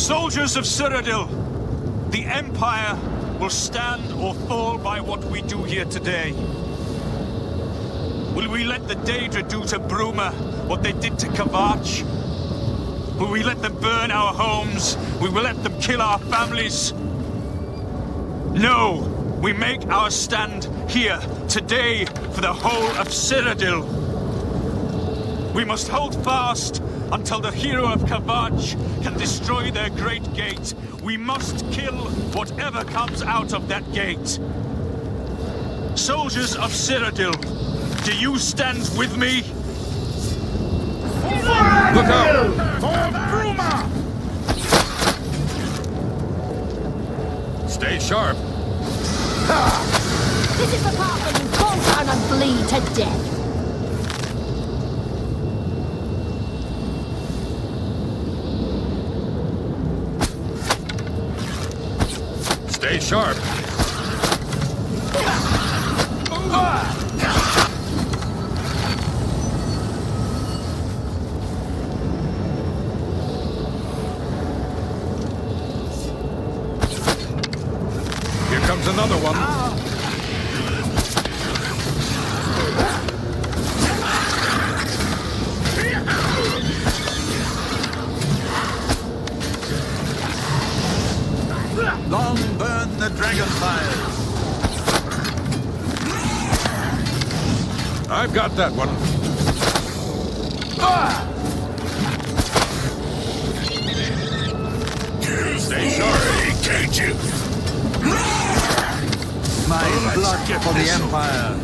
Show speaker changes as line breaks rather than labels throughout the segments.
Soldiers of Cyrodiil, the Empire will stand or fall by what we do here today. Will we let the Daedra do to Bruma what they did to Kavach? Will we let them burn our homes? Will we let them kill our families? No! We make our stand here, today, for the whole of Cyrodiil. We must hold fast until the hero of Kavach can destroy their great gate. We must kill whatever comes out of that gate. Soldiers of Cyrodiil, do you stand with me?
Look out!
For Bruma!
Stay sharp.
This is the part where you fall down and bleed to death.
Stay sharp. Here comes another one.
Long burn the dragon fires.
I've got that one. Stay sharp.
Cages. My blood for the Empire.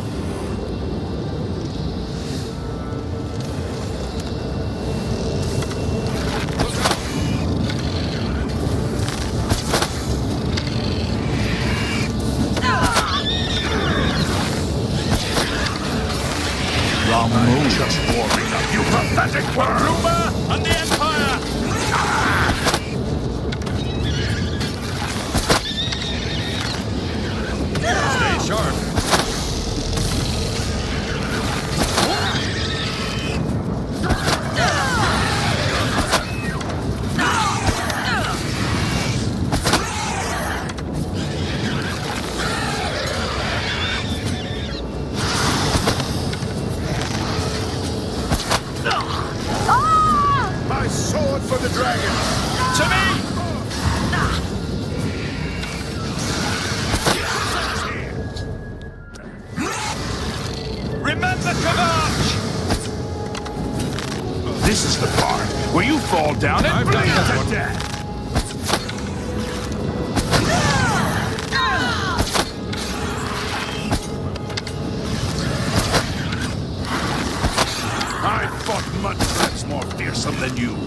Just warming up, you pathetic worm!
Bruma and the Empire!
Stay sharp.
My sword for the dragon!
To me! Remember Kavach!
This is the part where you fall down and
I've
bleed
done that
to
one.
death! I fought much threats more fearsome than you.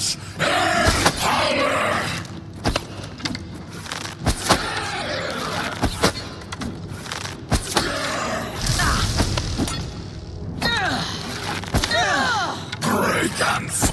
Experience and power! Break and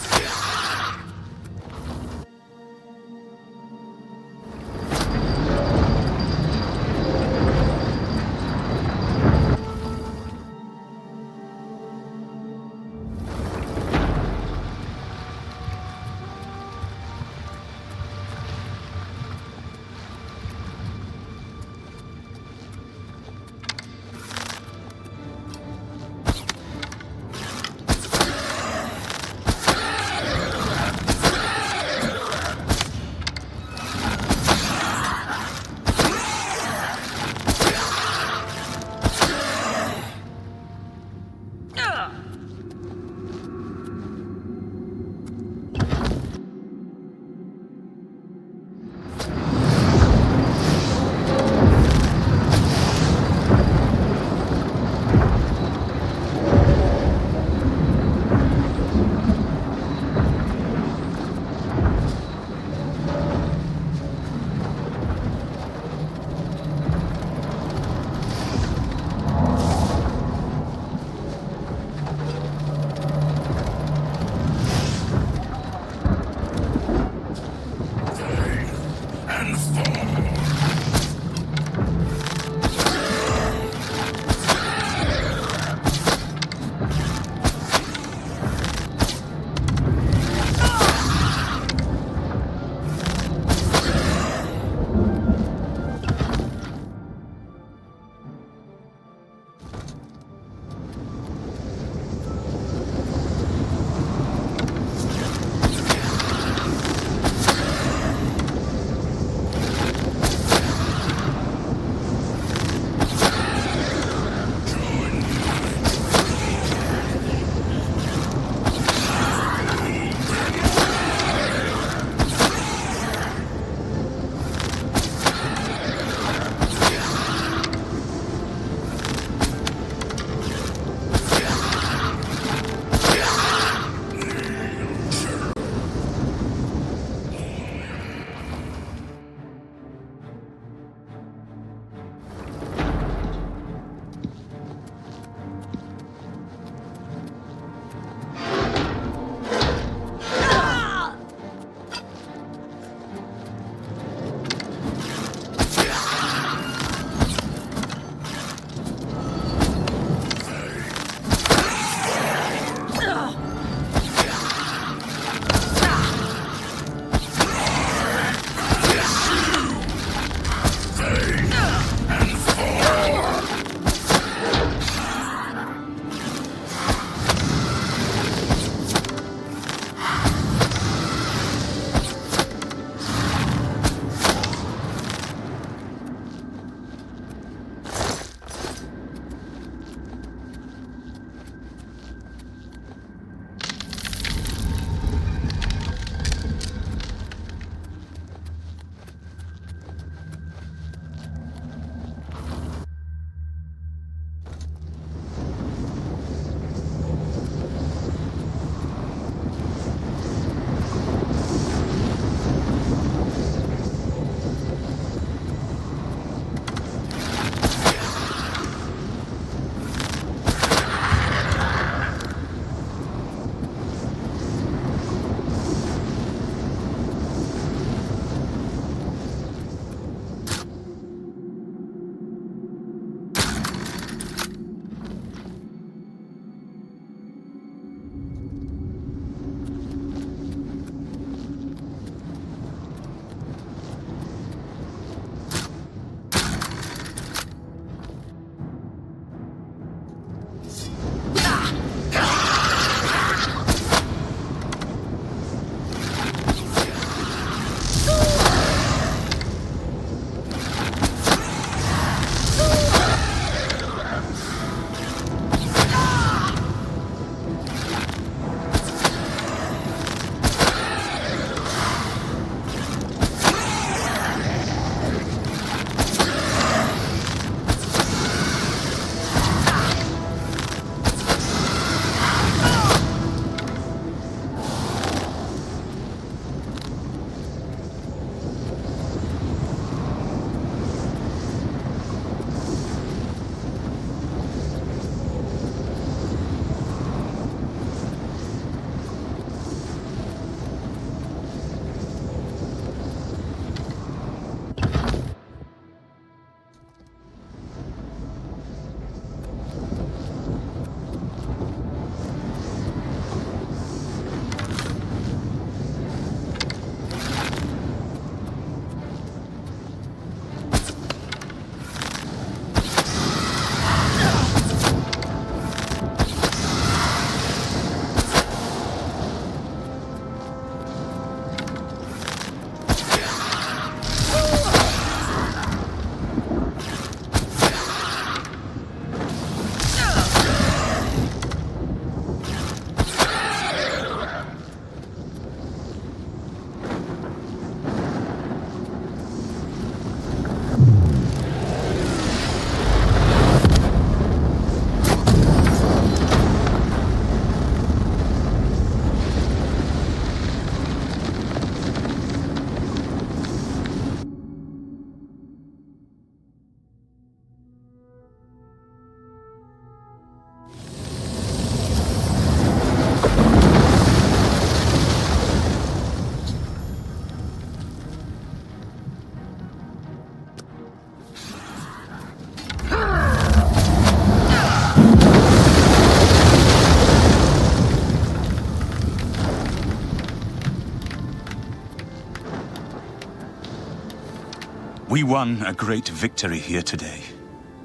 We won a great victory here today.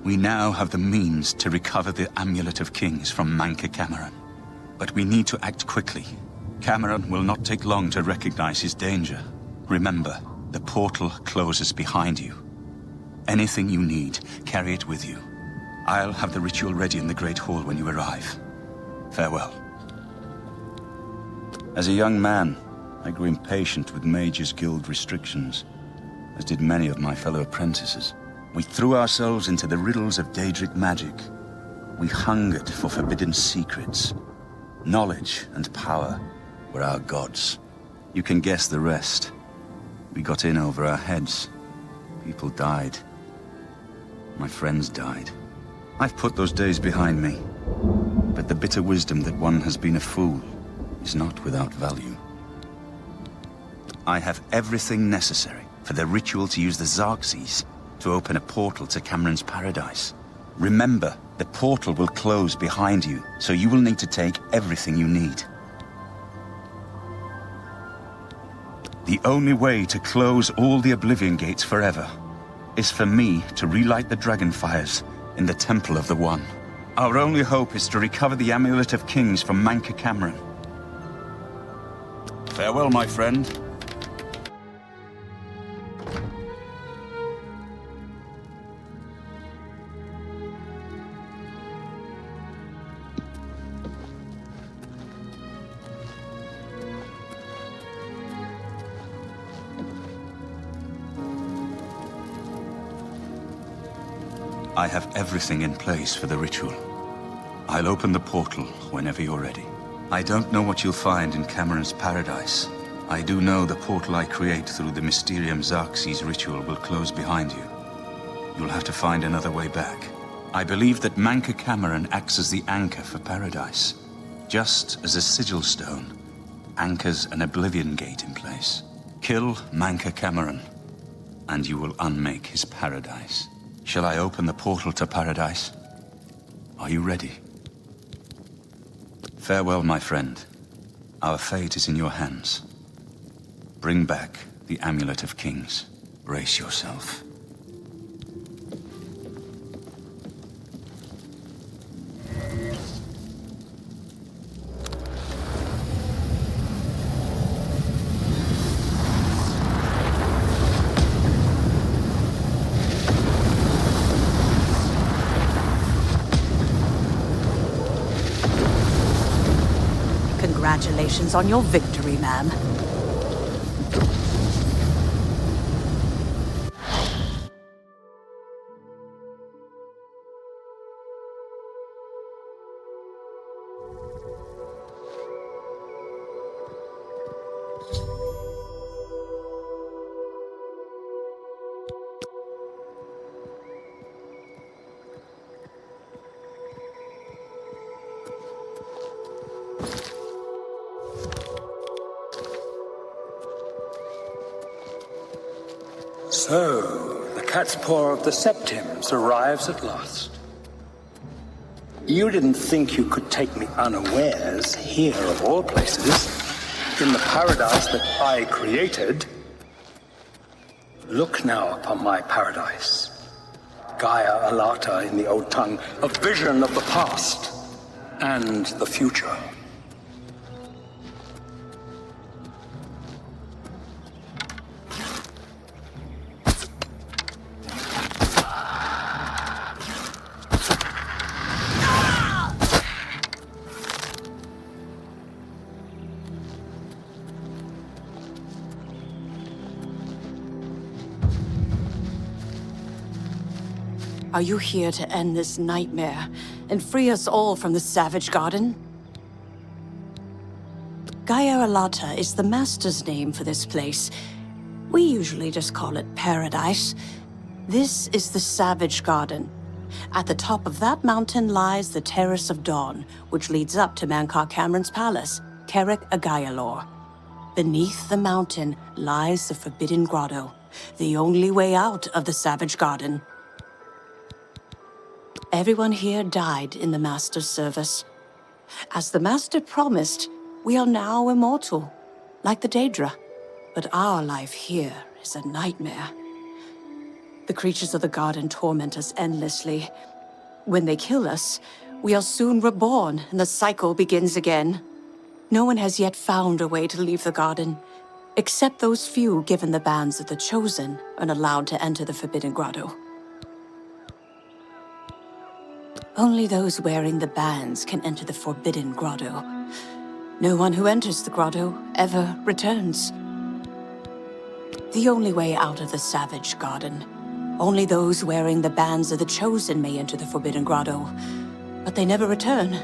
We now have the means to recover the Amulet of Kings from Mankar Camoran. But we need to act quickly. Camoran will not take long to recognize his danger. Remember, the portal closes behind you. Anything you need, carry it with you. I'll have the ritual ready in the Great Hall when you arrive. Farewell. As a young man, I grew impatient with Mages Guild restrictions, as did many of my fellow apprentices. We threw ourselves into the riddles of Daedric magic. We hungered for forbidden secrets. Knowledge and power were our gods. You can guess the rest. We got in over our heads. People died. My friends died. I've put those days behind me. But the bitter wisdom that one has been a fool is not without value. I have everything necessary for the ritual to use the Xarxes to open a portal to Camoran's paradise. Remember, the portal will close behind you, so you will need to take everything you need. The only way to close all the Oblivion Gates forever is for me to relight the dragon fires in the Temple of the One. Our only hope is to recover the Amulet of Kings from Mankar Camoran. Farewell, my friend. I have everything in place for the ritual. I'll open the portal whenever you're ready. I don't know what you'll find in Camoran's paradise. I do know the portal I create through the Mysterium Xarxes ritual will close behind you. You'll have to find another way back. I believe that Mankar Camoran acts as the anchor for paradise, just as a sigil stone anchors an Oblivion Gate in place. Kill Mankar Camoran, and you will unmake his paradise. Shall I open the portal to paradise? Are you ready? Farewell, my friend. Our fate is in your hands. Bring back the Amulet of Kings. Brace yourself.
Congratulations on your victory, ma'am.
So, the cat's paw of the Septims arrives at last. You didn't think you could take me unawares here, of all places, in the paradise that I created. Look now upon my paradise. Gaia Alata in the old tongue, a vision of the past and the future.
Are you here to end this nightmare and free us all from the Savage Garden? Gaia Alata is the Master's name for this place. We usually just call it Paradise. This is the Savage Garden. At the top of that mountain lies the Terrace of Dawn, which leads up to Mankar Camoran's palace, Kerek Agaialor. Beneath the mountain lies the Forbidden Grotto, the only way out of the Savage Garden. Everyone here died in the Master's service. As the Master promised, we are now immortal, like the Daedra. But our life here is a nightmare. The creatures of the garden torment us endlessly. When they kill us, we are soon reborn, and the cycle begins again. No one has yet found a way to leave the garden, except those few given the bands of the Chosen and allowed to enter the Forbidden Grotto. Only those wearing the bands can enter the Forbidden Grotto. No one who enters the grotto ever returns. The only way out of the Savage Garden. Only those wearing the bands of the Chosen may enter the Forbidden Grotto, but they never return,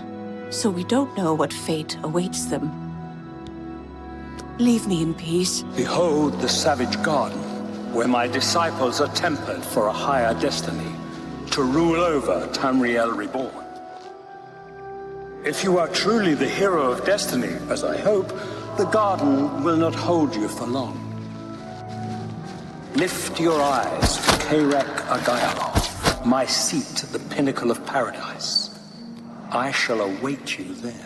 so we don't know what fate awaits them. Leave me in peace.
Behold the Savage Garden, where my disciples are tempered for a higher destiny, to rule over Tamriel Reborn. If you are truly the hero of destiny, as I hope, the garden will not hold you for long. Lift your eyes to Karak Agayal, my seat at the pinnacle of paradise. I shall await you there.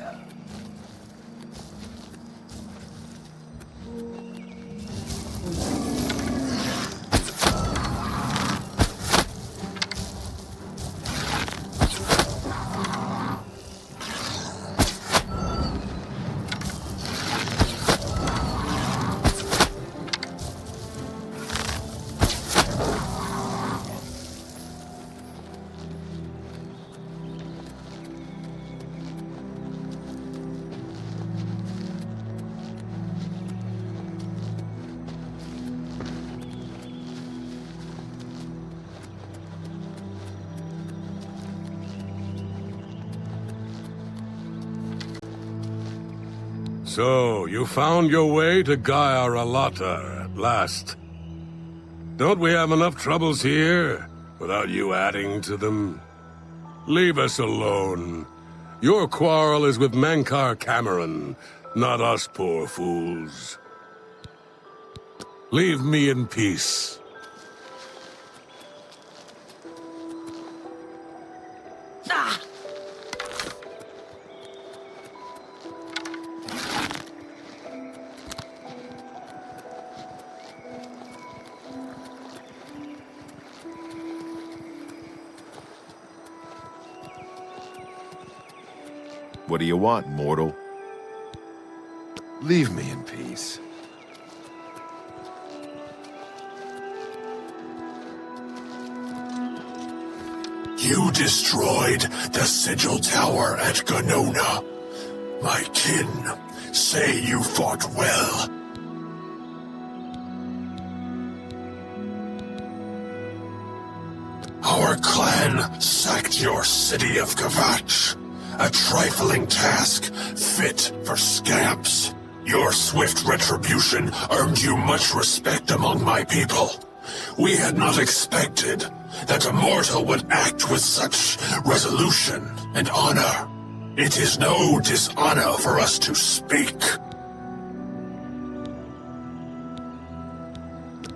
So, you found your way to Gaia Alata at last. Don't we have enough troubles here, without you adding to them? Leave us alone. Your quarrel is with Mankar Camoran, not us poor fools. Leave me in peace.
What do you want, mortal? Leave me in peace.
You destroyed the Sigil Tower at Ganona. My kin say you fought well. Our clan sacked your city of Kavach. A trifling task, fit for scamps. Your swift retribution earned you much respect among my people. We had not expected that a mortal would act with such resolution and honor. It is no dishonor for us to speak.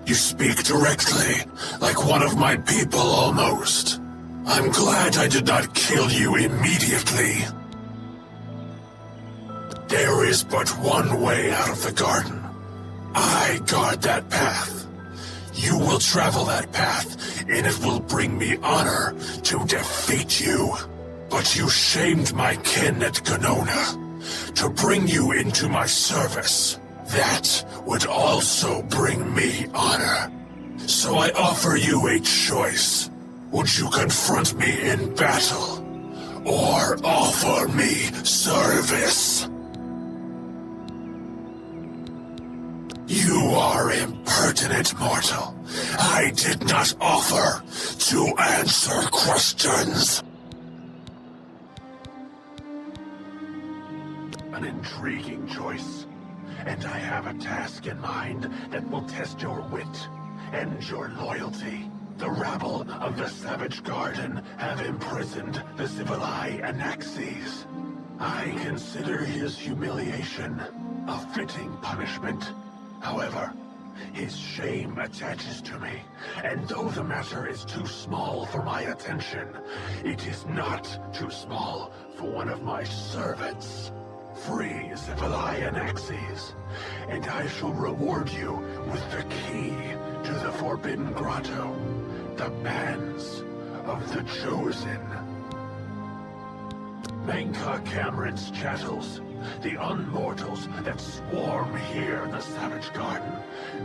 You speak directly, like one of my people almost. I'm glad I did not kill you immediately. There is but one way out of the garden. I guard that path. You will travel that path, and it will bring me honor to defeat you. But you shamed my kin at Ganona. To bring you into my service, that would also bring me honor. So I offer you a choice. Would you confront me in battle, or offer me service? You are impertinent, mortal. I did not offer to answer questions. An intriguing choice, and I have a task in mind that will test your wit and your loyalty. The rabble of the Savage Garden have imprisoned the Civilai Anaxes. I consider his humiliation a fitting punishment. However, his shame attaches to me, and though the matter is too small for my attention, it is not too small for one of my servants. Free Civilai Anaxes, and I shall reward you with the key to the Forbidden Grotto. the bands of the Chosen. Mankar Camoran's chattels, the unmortals that swarm here in the Savage Garden,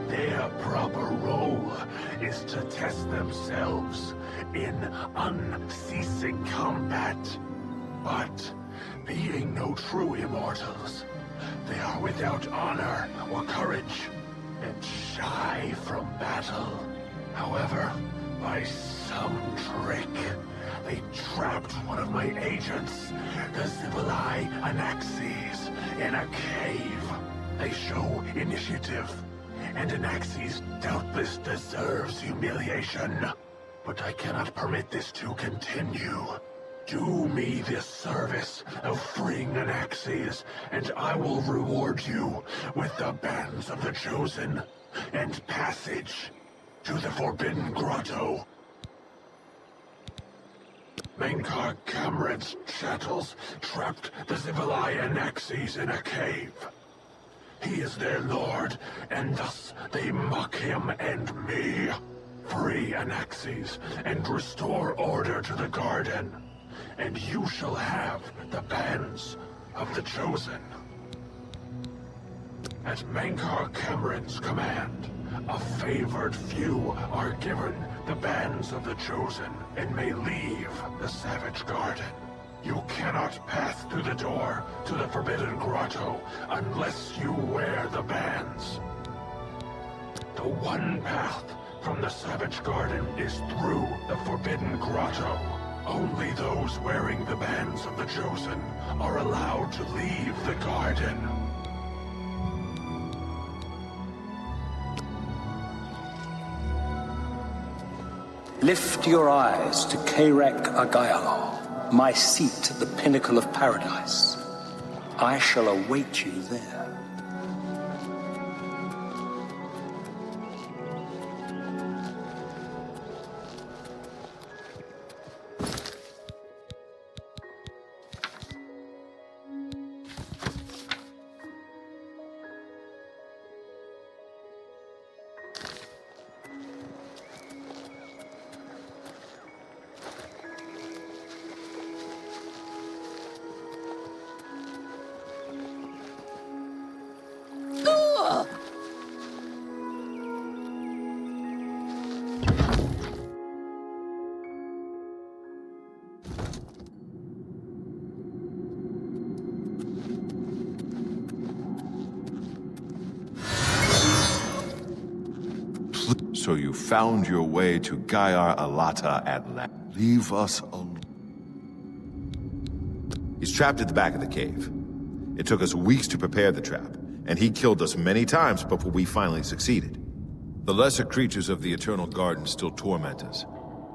their proper role is to test themselves in unceasing combat. But, being no true immortals, they are without honor or courage, and shy from battle. However, by some trick, they trapped one of my agents, the Zibalai Anaxes, in a cave. They show initiative, and Anaxes doubtless deserves humiliation. But I cannot permit this to continue. Do me this service of freeing Anaxes, and I will reward you with the bands of the Chosen and passage to the Forbidden Grotto. Mankar Camoran's chattels trapped the Zibalai Anaxes in a cave. He is their lord, and thus they mock him and me. Free Anaxes and restore order to the garden, and you shall have the bands of the Chosen. At Mankar Camoran's command, a favored few are given the bands of the Chosen and may leave the Savage Garden. You cannot pass through the door to the Forbidden Grotto unless you wear the bands. The one path from the Savage Garden is through the Forbidden Grotto. Only those wearing the bands of the Chosen are allowed to leave the garden.
Lift your eyes to Kairek Agayalo, my seat at the pinnacle of paradise. I shall await you there.
So you found your way to Gaiar Alata at last. Leave us alone.
He's trapped at the back of the cave. It took us weeks to prepare the trap, and he killed us many times before we finally succeeded. The lesser creatures of the Eternal Garden still torment us,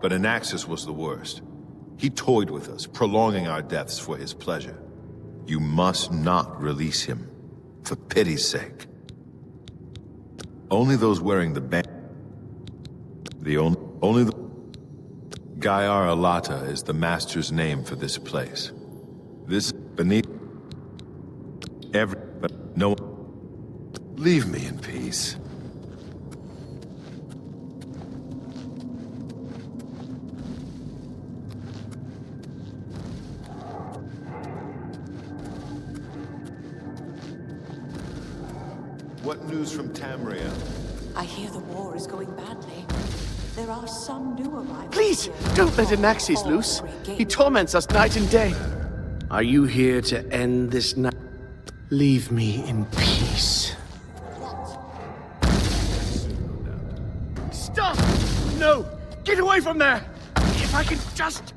but Anaxes was the worst. He toyed with us, prolonging our deaths for his pleasure. You must not release him, for pity's sake. Only those wearing the band... Gaiar Alata is the master's name for this place. This beneath but no. Leave me in peace. What news from Tamriel?
I hear the war is going badly. There are some new arrivals.
Please, don't let Anaxes loose. He torments us night and day. Are you here to end this night? Leave me in peace. Stop! No! Get away from there! If I can just...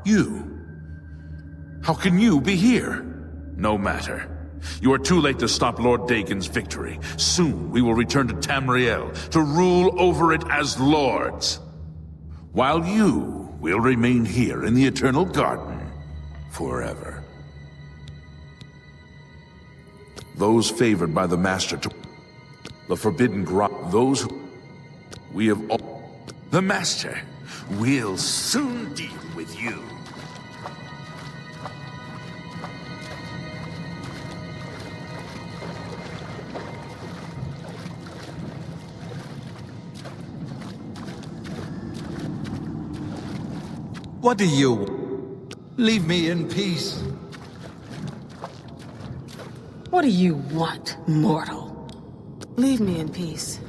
You? How can you be here? No matter. You are too late to stop Lord Dagon's victory. Soon we will return to Tamriel to rule over it as lords. While you will remain here in the Eternal Garden forever. Those favored by the Master to the Forbidden Grot, those who we have all... The Master will soon deal with you.
What do you... Leave me in peace.
What do you want, mortal? Leave me in peace.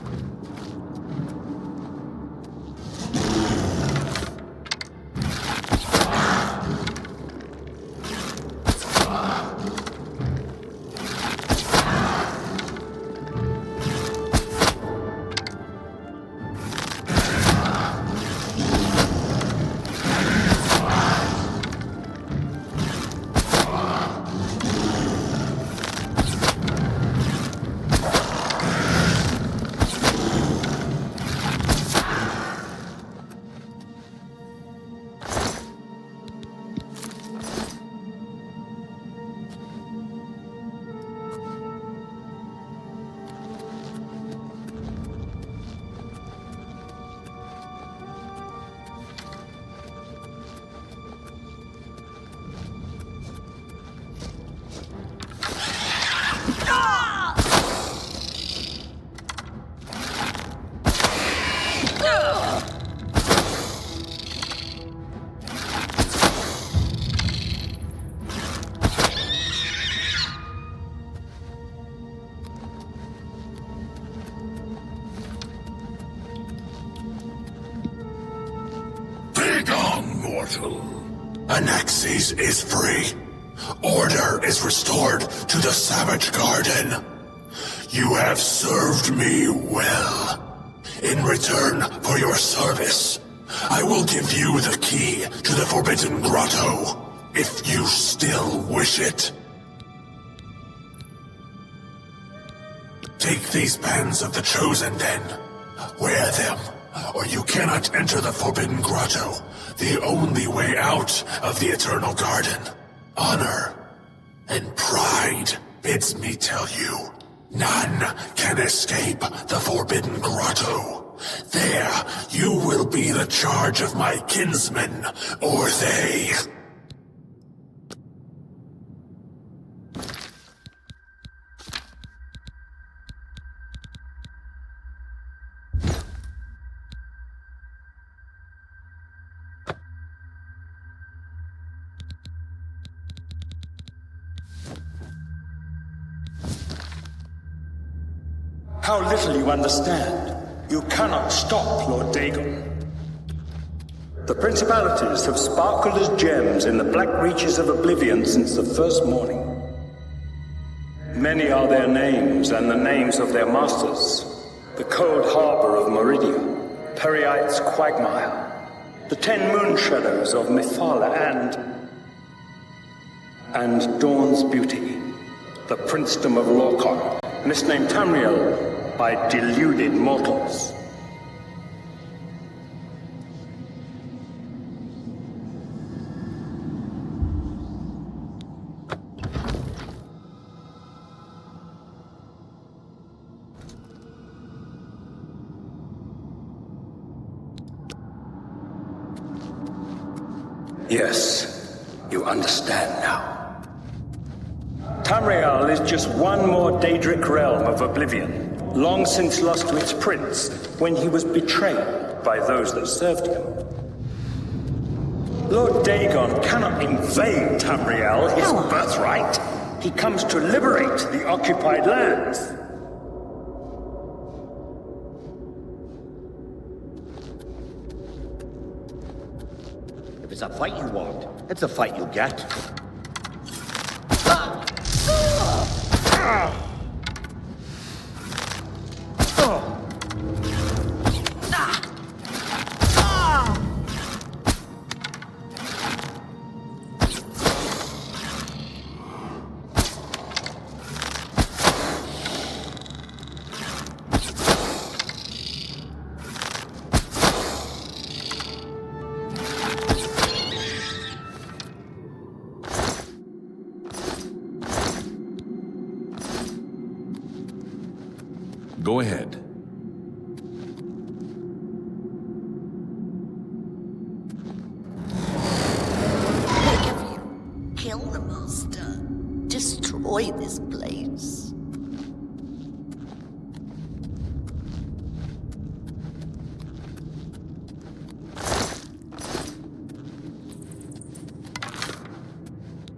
Xarxes is free. Order is restored to the Savage Garden. You have served me well. In return for your service, I will give you the key to the Forbidden Grotto, if you still wish it. Take these bands of the Chosen then. Wear them, or you cannot enter the Forbidden Grotto, the only way out of the Eternal Garden. Honor and pride bids me tell you, none can escape the Forbidden Grotto. There, you will be the charge of my kinsmen, or they.
How little you understand. You cannot stop Lord Dagon. The principalities have sparkled as gems in the black reaches of Oblivion since the first morning. Many are their names and the names of their masters. The cold harbor of Meridia, Periite's quagmire, the 10 moon shadows of Mythala and Dawn's beauty, the princedom of Lorkhon, misnamed Tamriel by deluded mortals. Yes, you understand now. Tamriel is just one more Daedric realm of Oblivion, long since lost to its prince when he was betrayed by those that served him. Lord Dagon cannot invade Tamriel, his birthright. He comes to liberate the occupied lands.
If it's a fight you want, it's a fight you'll get.
Go ahead.
Kill the Master. Destroy this place.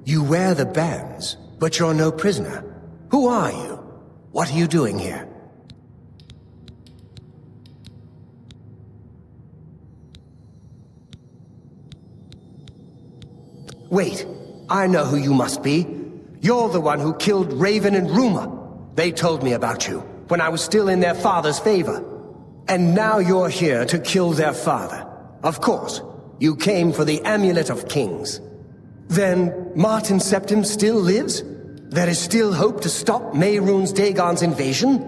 You wear the bands, but you're no prisoner. Who are you? What are you doing here? Wait, I know who you must be. You're the one who killed Raven and Rumor. They told me about you, when I was still in their father's favor. And now you're here to kill their father. Of course, you came for the Amulet of Kings. Then, Martin Septim still lives? There is still hope to stop Mehrunes Dagon's invasion?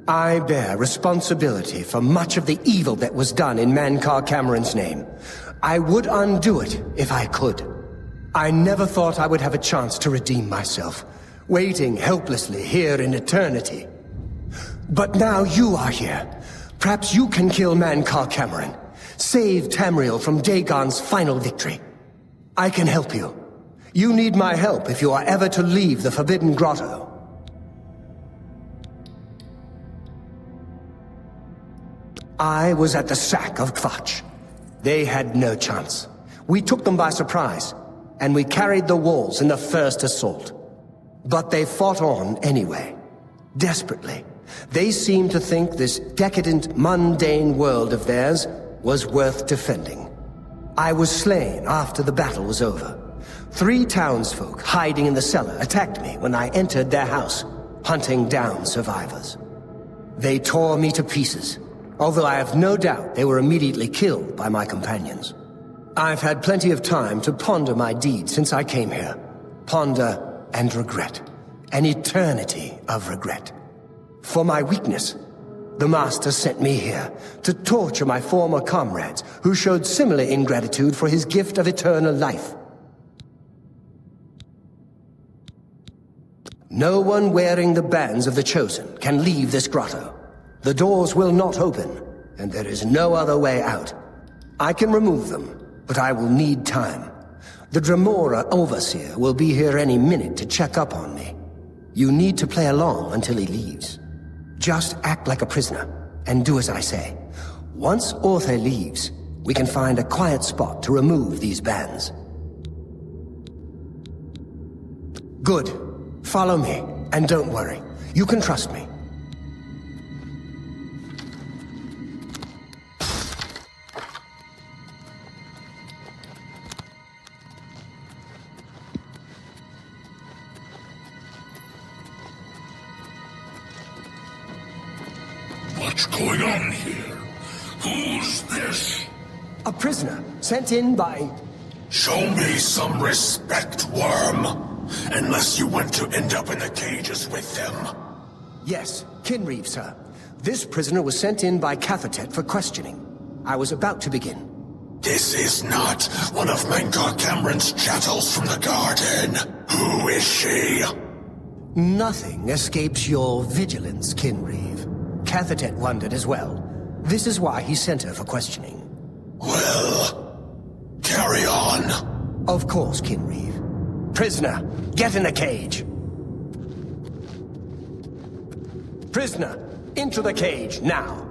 I bear responsibility for much of the evil that was done in Mankar Camoran's name. I would undo it if I could. I never thought I would have a chance to redeem myself, waiting helplessly here in eternity. But now you are here. Perhaps you can kill Mankar Camoran. Save Tamriel from Dagon's final victory. I can help you. You need my help if you are ever to leave the Forbidden Grotto. I was at the sack of Kvatch. They had no chance. We took them by surprise, and we carried the walls in the first assault. But they fought on anyway, desperately. They seemed to think this decadent, mundane world of theirs was worth defending. I was slain after the battle was over. 3 townsfolk hiding in the cellar attacked me when I entered their house, hunting down survivors. They tore me to pieces, although I have no doubt they were immediately killed by my companions. I've had plenty of time to ponder my deeds since I came here. Ponder and regret. An eternity of regret. For my weakness, the Master sent me here to torture my former comrades who showed similar ingratitude for his gift of eternal life. No one wearing the bands of the Chosen can leave this grotto. The doors will not open, and there is no other way out. I can remove them, but I will need time. The Dremora Overseer will be here any minute to check up on me. You need to play along until he leaves. Just act like a prisoner, and do as I say. Once Orthe leaves, we can find a quiet spot to remove these bands. Good. Follow me, and don't worry. You can trust me.
What's going on here? Who's this?
A prisoner, sent in by...
Show me some respect, worm. Unless you want to end up in the cages with them.
Yes, Kinreeve, sir. This prisoner was sent in by Cathatet for questioning. I was about to begin.
This is not one of Mankar Camoran's chattels from the garden. Who is she?
Nothing escapes your vigilance, Kinreeve. Cathatet wondered as well. This is why he sent her for questioning.
Well, carry on.
Of course, Kinreeve. Prisoner, get in the cage. Prisoner, into the cage, now.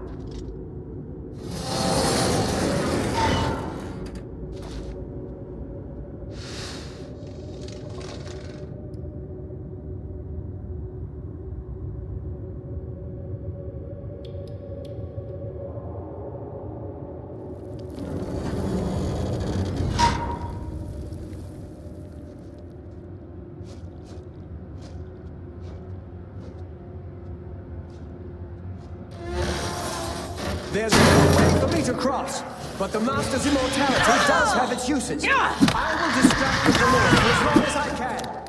There's no way for me to cross, but the Master's immortality does have its uses. I will distract the Lord for as long as I can.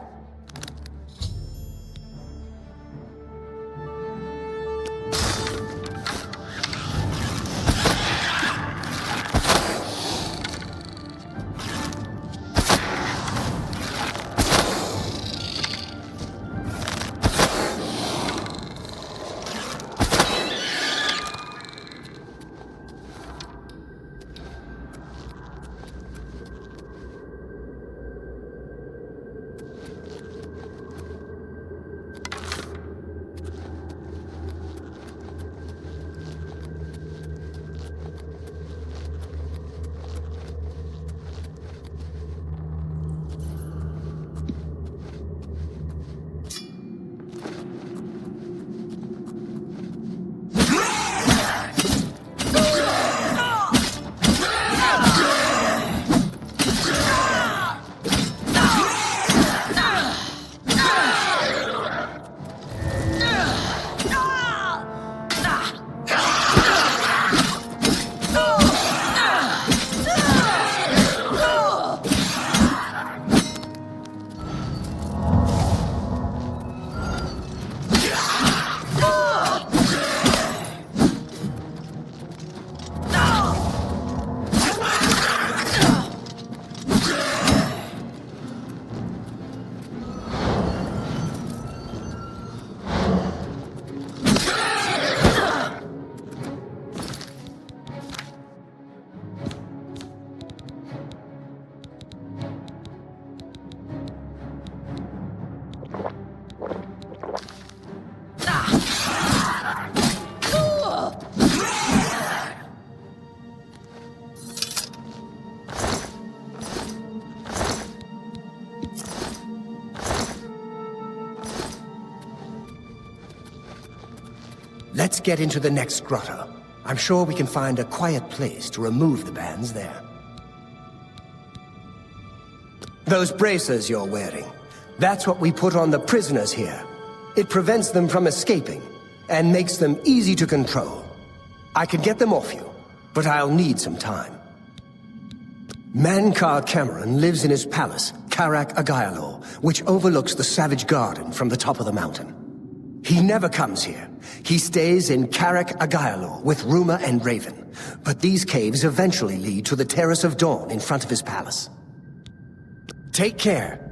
Let's get into the next grotto. I'm sure we can find a quiet place to remove the bands there. Those bracers you're wearing, that's what we put on the prisoners here. It prevents them from escaping, and makes them easy to control. I can get them off you, but I'll need some time. Mankar Camoran lives in his palace, Karak Agaialor, which overlooks the Savage Garden from the top of the mountain. He never comes here. He stays in Karak Agaialor with Ruma and Raven. But these caves eventually lead to the Terrace of Dawn in front of his palace. Take care.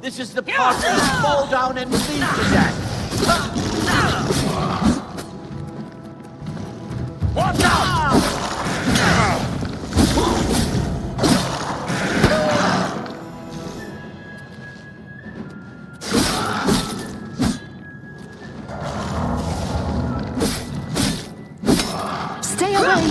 This is the part where you fall down and bleed to death. Watch out!
Stay away!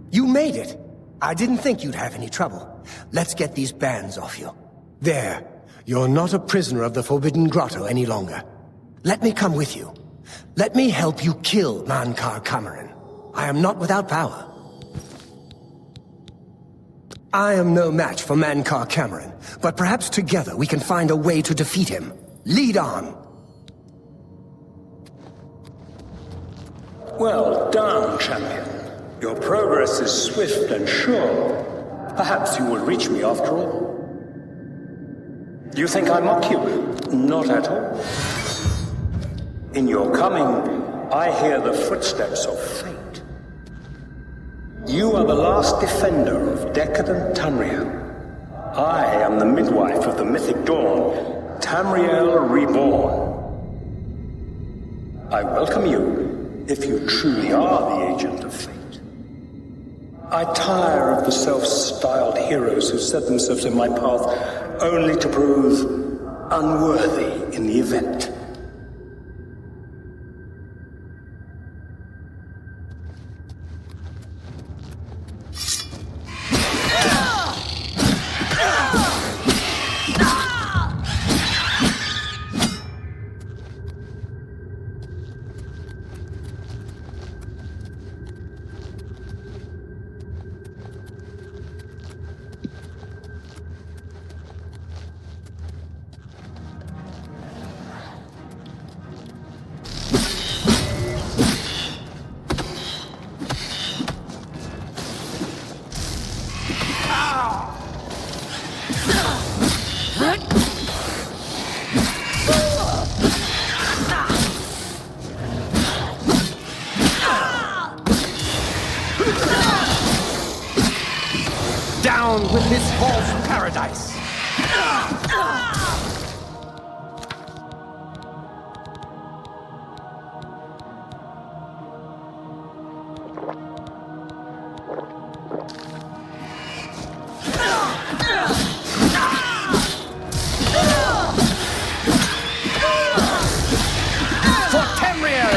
You made it! I didn't think you'd have any trouble. Let's get these bands off you. There. You're not a prisoner of the Forbidden Grotto any longer. Let me come with you. Let me help you kill Mankar Camoran. I am not without power. I am no match for Mankar Camoran, but perhaps together we can find a way to defeat him. Lead on!
Well done, champion. Your progress is swift and sure. Perhaps you will reach me after all. You think I mock you? Not at all. In your coming, I hear the footsteps of fate. You are the last defender of decadent Tamriel. I am the midwife of the Mythic Dawn, Tamriel reborn. I welcome you, if you truly are the agent of fate. I tire of the self-styled heroes who set themselves in my path only to prove unworthy in the event.
Down with this false paradise! For Tamriel!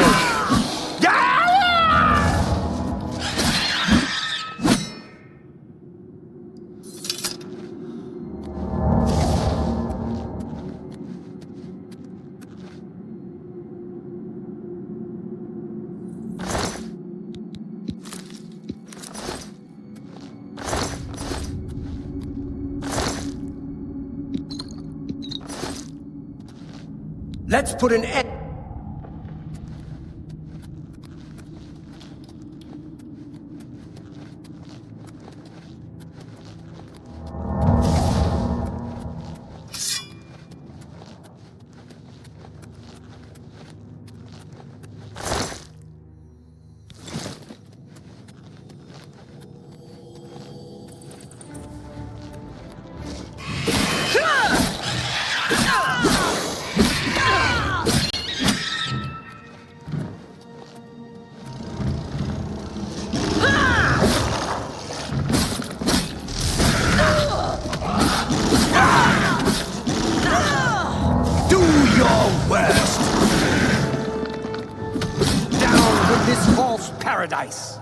Let's put an end. Paradise.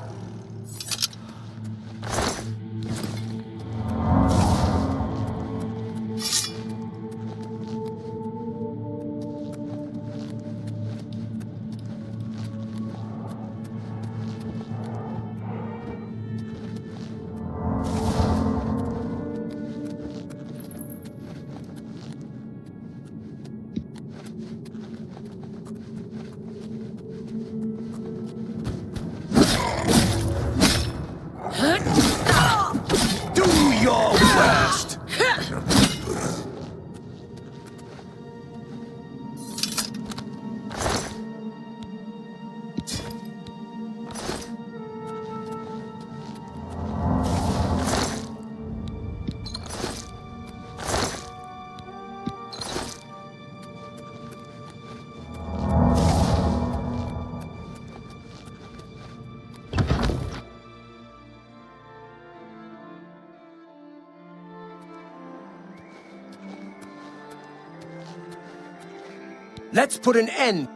Let's put an end.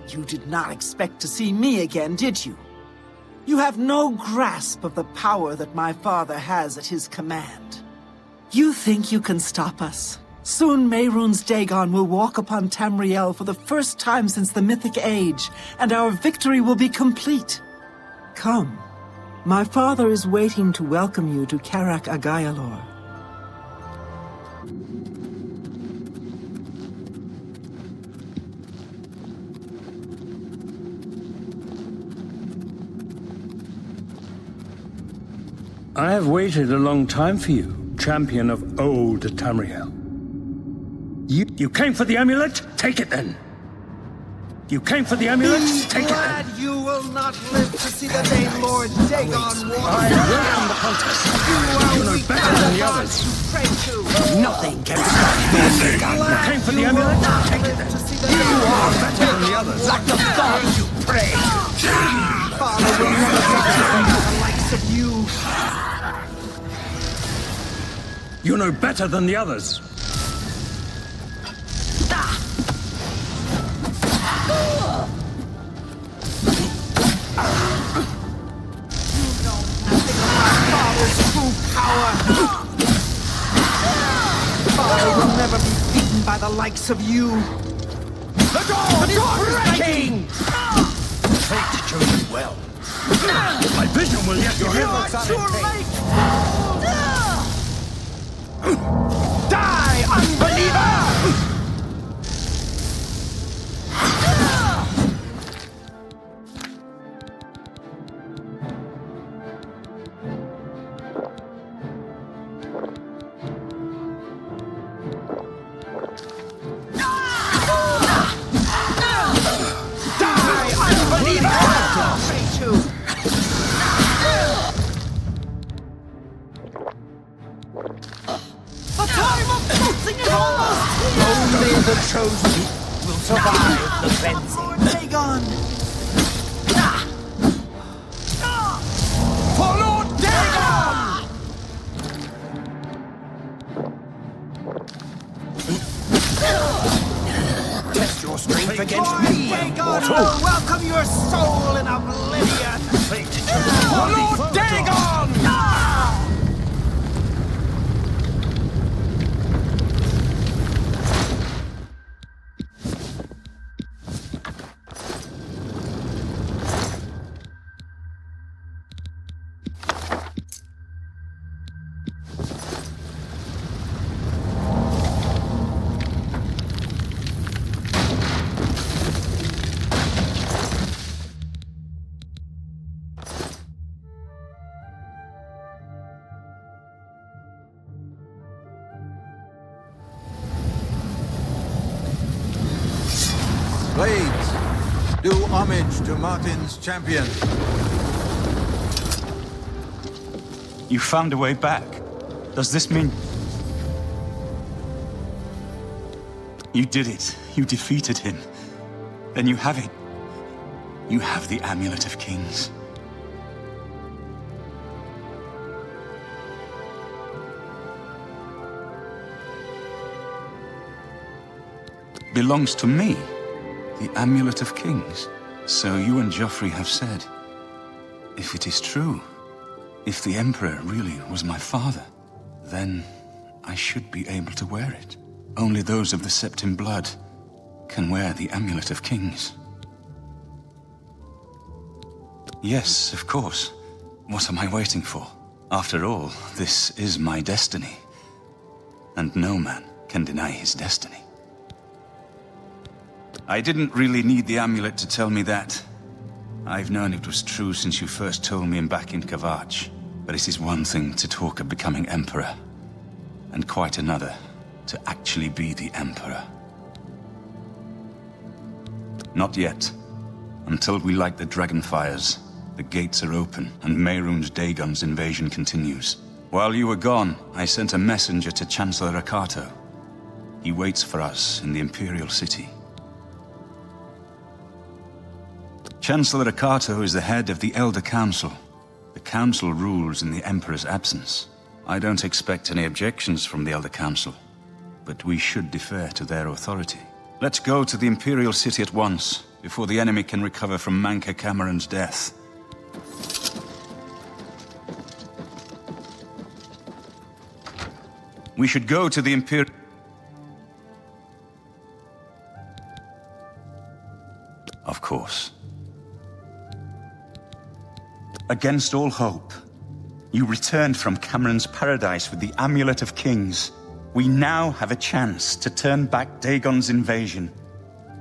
You did not expect to see me again, did you? You have no grasp of the power that my father has at his command. You think you can stop us? Soon Mehrunes Dagon will walk upon Tamriel for the first time since the Mythic Age, and our victory will be complete. Come. My father is waiting to welcome you to Karak Agayalor.
I have waited a long time for you, champion of old Tamriel. You came for the amulet? Take it then. You came for the amulet? Take it then.
You will not live to see the day Lord Dagon walks.
I welcome the contest. You know better than the others.
Nothing can stop Lord Dagon.
You came for the amulet? Take it then.
You are better than the others. Like the gods you pray.
Father will never sacrifice the likes of you.
You know better than the others.
the likes of you.
The dawn is breaking!
Fate chose it well. My vision will yet
You are too late, fool! Die, unbeliever!
The chosen will survive the cleansing.
Lord Dagon!
For Lord Dagon! Test your strength against me,
Dagon will welcome your soul in oblivion!
For Lord Dagon!
Blades, do homage to Martin's champion.
You found a way back. Does this mean... You did it. You defeated him. Then you have it. You have the Amulet of Kings. Belongs to me. The Amulet of Kings. So you and Joffrey have said. If it is true, if the Emperor really was my father, then I should be able to wear it. Only those of the Septim blood can wear the Amulet of Kings. Yes, of course. What am I waiting for? After all, this is my destiny. And no man can deny his destiny. I didn't really need the amulet to tell me that. I've known it was true since you first told me back in Kavach. But it is one thing to talk of becoming Emperor, and quite another to actually be the Emperor. Not yet. Until we light the Dragonfires, the gates are open, and Mehrunes Dagon's invasion continues. While you were gone, I sent a messenger to Chancellor Akato. He waits for us in the Imperial City. Chancellor Akato is the head of the Elder Council. The Council rules in the Emperor's absence. I don't expect any objections from the Elder Council, but we should defer to their authority. Let's go to the Imperial City at once, before the enemy can recover from Mankar Camoran's death. We should go to the Imperial... Of course. Against all hope, you returned from Camoran's paradise with the Amulet of Kings. We now have a chance to turn back Dagon's invasion.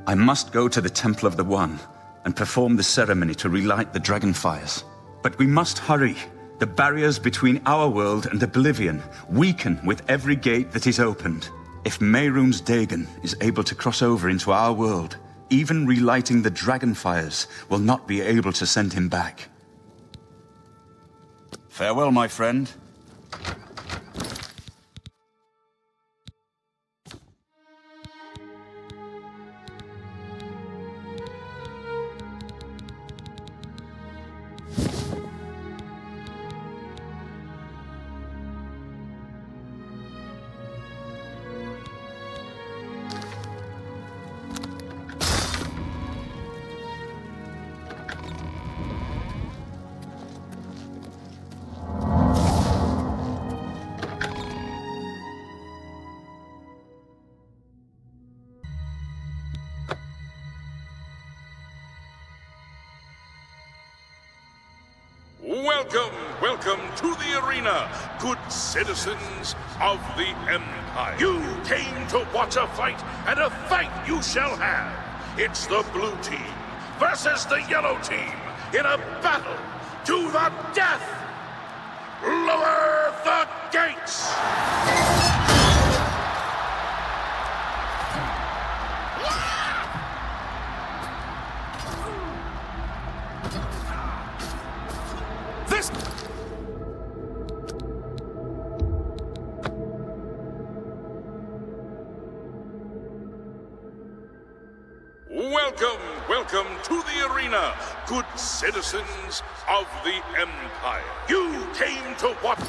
I must go to the Temple of the One and perform the ceremony to relight the Dragonfires. But we must hurry. The barriers between our world and Oblivion weaken with every gate that is opened. If Mehrunes Dagon is able to cross over into our world, even relighting the Dragonfires will not be able to send him back. Farewell, my friend.
Welcome, welcome to the arena, good citizens of the Empire. You came to watch a fight, and a fight you shall have. It's the blue team versus the yellow team in a battle to the death. Lower the gates! Welcome, welcome to the arena, good citizens of the Empire. You came to watch...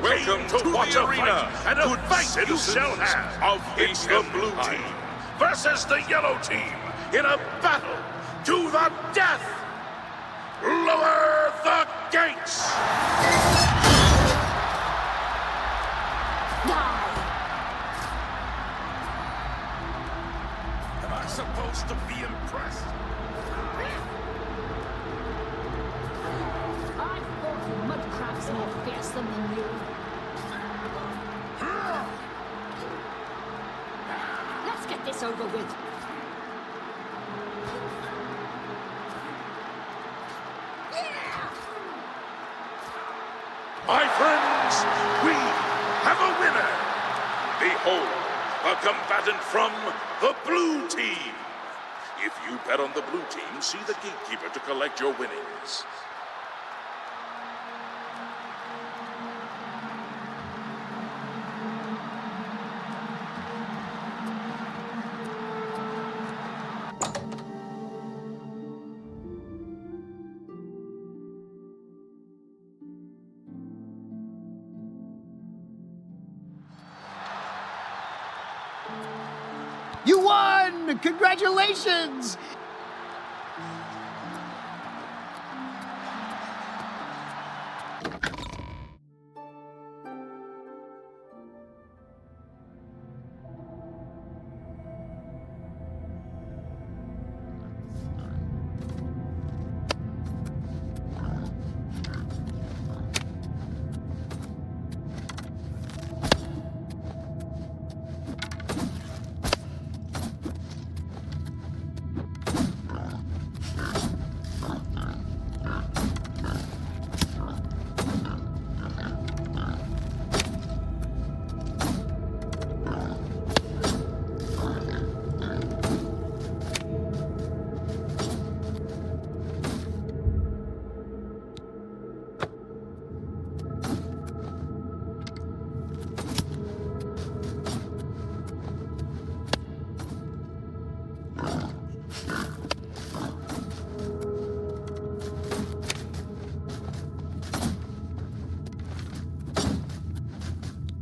Welcome to watch the arena, and a fight you shall have of the blue team versus the yellow team in a battle to the death. Lower the gates! Am I supposed to be impressed?
I fought mud crabs more fearsome than you. Let's get this over with.
My friends, we have a winner! Behold, a combatant from the blue team! If you bet on the blue team, see the gatekeeper to collect your winnings.
You won! Congratulations!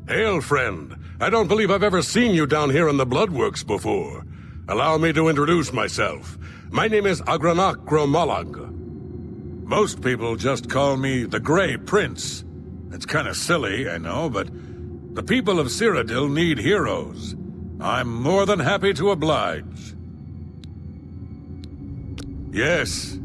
Hail, friend. I don't believe I've ever seen you down here in the Bloodworks before. Allow me to introduce myself. My name is Agranak Gromalag. Most people just call me the Grey Prince. It's kind of silly, I know, but the people of Cyrodiil need heroes. I'm more than happy to oblige. Yes.